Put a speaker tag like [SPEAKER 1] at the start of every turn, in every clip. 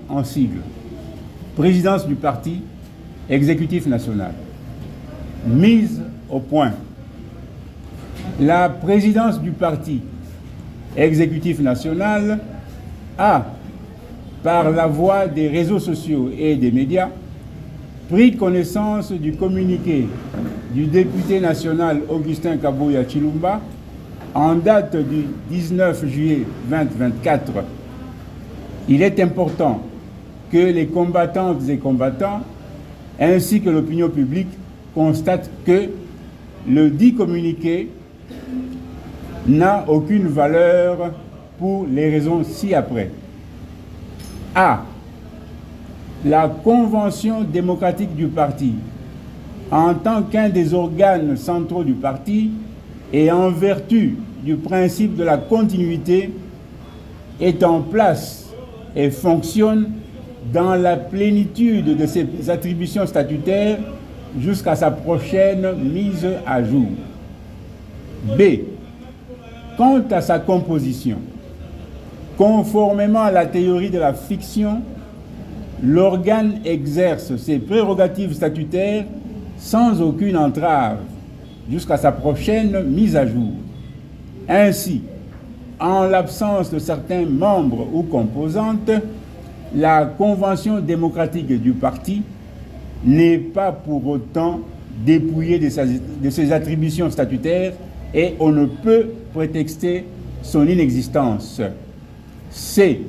[SPEAKER 1] en sigle. Présidence du parti, exécutif national. Mise au point. La présidence du parti, exécutif national, a, par la voie des réseaux sociaux et des médias, pris connaissance du communiqué du député national Augustin Kabuya Tshilumba en date du 19 juillet 2024. Il est important que les combattantes et combattants, ainsi que l'opinion publique, constatent que le dit communiqué n'a aucune valeur pour les raisons ci-après. A. La Convention démocratique du parti, en tant qu'un des organes centraux du parti et en vertu du principe de la continuité, est en place et fonctionne dans la plénitude de ses attributions statutaires jusqu'à sa prochaine mise à jour. B. Quant à sa composition, conformément à la théorie de la fiction, l'organe exerce ses prérogatives statutaires sans aucune entrave jusqu'à sa prochaine mise à jour. Ainsi, en l'absence de certains membres ou composantes, la Convention démocratique du parti n'est pas pour autant dépouillée de ses attributions statutaires et on ne peut prétexter son inexistence. C.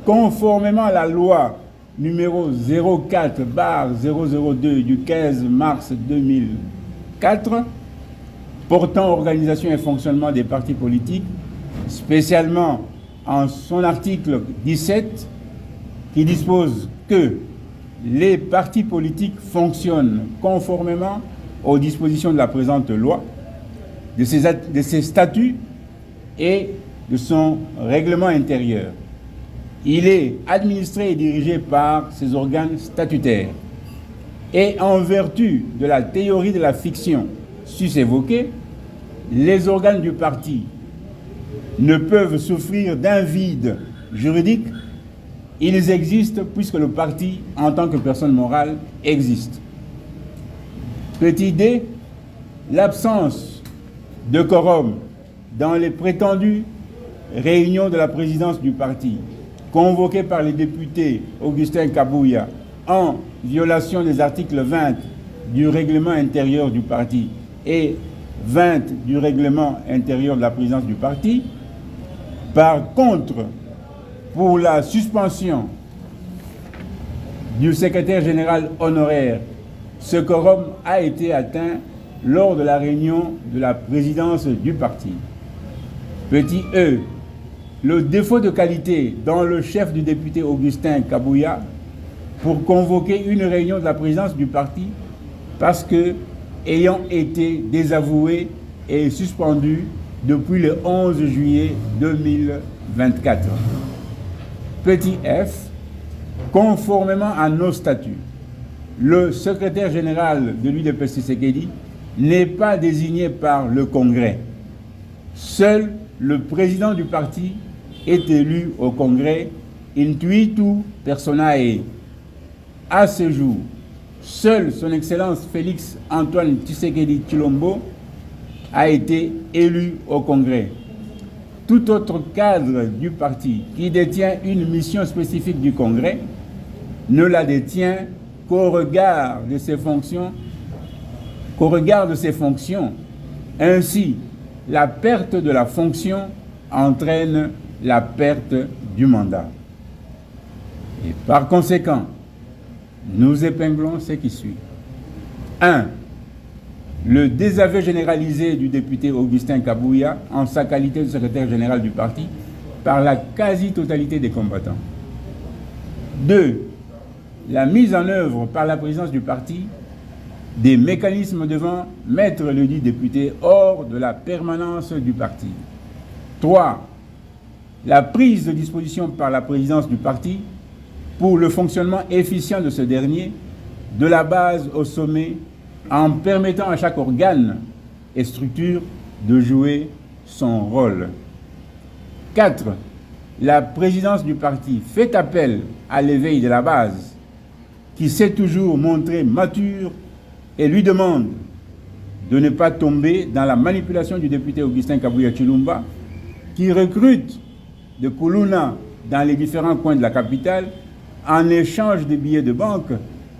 [SPEAKER 1] Conformément à la loi numéro 04/002 du 15 mars 2004 portant organisation et fonctionnement des partis politiques, spécialement en son article 17 qui dispose que les partis politiques fonctionnent conformément aux dispositions de la présente loi, de ses statuts et de son règlement intérieur. Il est administré et dirigé par ses organes statutaires. Et en vertu de la théorie de la fiction sus-évoquée, les organes du parti ne peuvent souffrir d'un vide juridique. Ils existent puisque le parti, en tant que personne morale, existe. Petit d, l'absence de quorum dans les prétendues réunions de la présidence du parti, convoquées par les députés Augustin Kabuya en violation des articles 20 du règlement intérieur du parti et 20 du règlement intérieur de la présidence du parti. Par contre, pour la suspension du secrétaire général honoraire, ce quorum a été atteint lors de la réunion de la présidence du parti. Petit e, le défaut de qualité dans le chef du député Augustin Kabuya pour convoquer une réunion de la présidence du parti parce que, ayant été désavoué et suspendu depuis le 11 juillet 2024. Petit f, conformément à nos statuts, le secrétaire général de l'UDPS Tshisekedi n'est pas désigné par le Congrès. Seul le président du parti est élu au Congrès intuitu personae. À ce jour, seul son Excellence Félix Antoine Tshisekedi Tshilombo a été élu au Congrès. Tout autre cadre du parti qui détient une mission spécifique du Congrès ne la détient qu'au regard de ses fonctions, Ainsi, la perte de la fonction entraîne la perte du mandat. Et par conséquent, nous épinglons ce qui suit. 1. Le désaveu généralisé du député Augustin Kabuya en sa qualité de secrétaire général du parti par la quasi-totalité des combattants. 2. La mise en œuvre par la présidence du parti des mécanismes devant mettre le dit député hors de la permanence du parti. 3. La prise de disposition par la présidence du parti pour le fonctionnement efficient de ce dernier, de la base au sommet, en permettant à chaque organe et structure de jouer son rôle. 4. La présidence du parti fait appel à l'éveil de la base, qui s'est toujours montré mature et lui demande de ne pas tomber dans la manipulation du député Augustin Kabuya Tshilombo, qui recrute de Kuluna dans les différents coins de la capitale en échange de billets de banque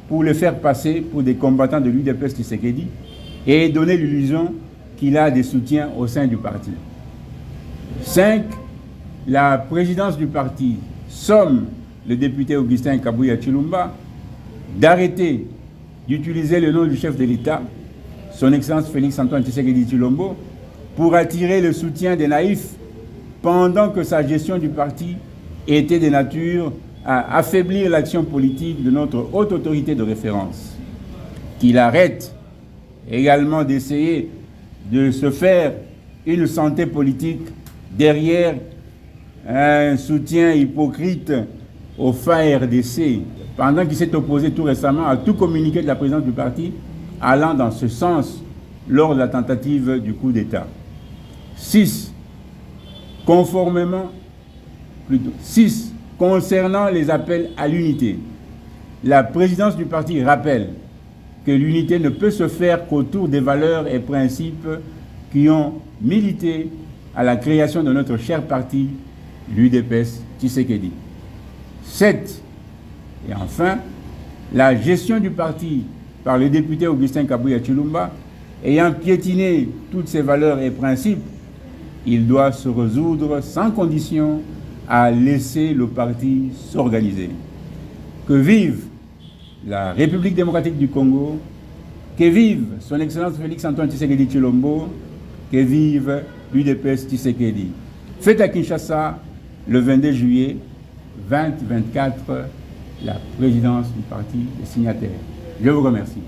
[SPEAKER 1] pour les faire passer pour des combattants de l'UDPS Tshisekedi et donner l'illusion qu'il a des soutiens au sein du parti. 5. La présidence du parti somme le député Augustin Kabuya Tshilombo d'arrêter d'utiliser le nom du chef de l'État, son Excellence Félix Antoine Tshisekedi Tshilombo, pour attirer le soutien des naïfs pendant que sa gestion du parti était de nature à affaiblir l'action politique de notre haute autorité de référence. Qu'il arrête également d'essayer de se faire une santé politique derrière un soutien hypocrite au FARDC, pendant qu'il s'est opposé tout récemment à tout communiqué de la présidence du parti allant dans ce sens lors de la tentative du coup d'État. 6. Concernant les appels à l'unité, la présidence du parti rappelle que l'unité ne peut se faire qu'autour des valeurs et principes qui ont milité à la création de notre cher parti, l'UDPS Tshisekedi. 7. Et enfin, la gestion du parti par le député Augustin Kabuya Tshilombo ayant piétiné toutes ses valeurs et principes, il doit se résoudre sans condition à laisser le parti s'organiser. Que vive la République démocratique du Congo, que vive son Excellence Félix Antoine Tshisekedi Tshilombo, que vive l'UDPS Tshisekedi. Fête à Kinshasa le 22 juillet 2024, la présidence du parti des signataires. Je vous remercie.